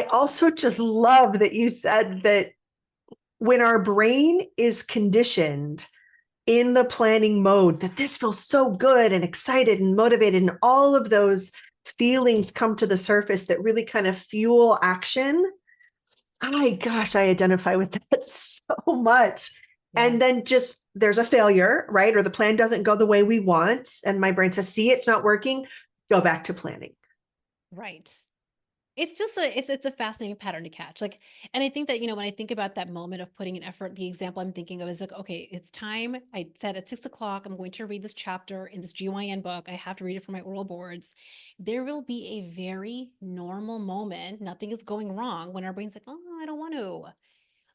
I also just love that you said that when our brain is conditioned in the planning mode, that this feels so good and excited and motivated, and all of those feelings come to the surface that really kind of fuel action. Gosh, I identify with that so much. Yeah. And then just there's a failure, right? Or the plan doesn't go the way we want. And my brain says, see, it's not working. Go back to planning. Right. It's just it's a fascinating pattern to catch. Like, and I think that, when I think about that moment of putting in effort, the example I'm thinking of is like, okay, it's time. I said at 6 o'clock, I'm going to read this chapter in this GYN book. I have to read it for my oral boards. There will be a very normal moment. Nothing is going wrong when our brain's like, oh, I don't want to.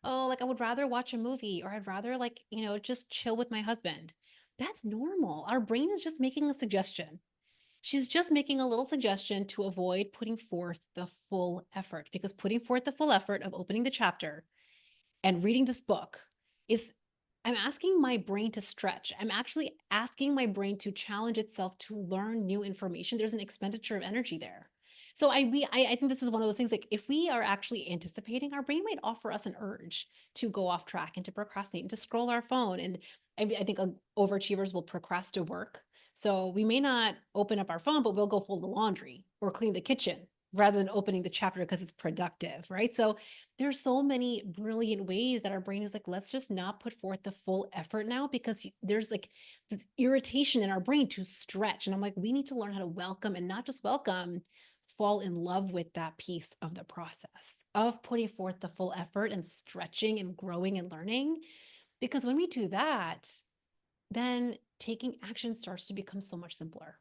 Oh, like I would rather watch a movie, or I'd rather like, just chill with my husband. That's normal. Our brain is just making a suggestion. She's just making a little suggestion to avoid putting forth the full effort, because putting forth the full effort of opening the chapter and reading this book is, I'm asking my brain to stretch. I'm actually asking my brain to challenge itself to learn new information. There's an expenditure of energy there. So I think this is one of those things, like if we are actually anticipating, our brain might offer us an urge to go off track and to procrastinate and to scroll our phone. And I think overachievers will procrastinate work. So we may not open up our phone, but we'll go fold the laundry or clean the kitchen rather than opening the chapter because it's productive, right? So there's so many brilliant ways that our brain is like, let's just not put forth the full effort now, because there's like this irritation in our brain to stretch. And I'm like, we need to learn how to welcome, and not just welcome, fall in love with that piece of the process of putting forth the full effort and stretching and growing and learning. Because when we do that, then taking action starts to become so much simpler.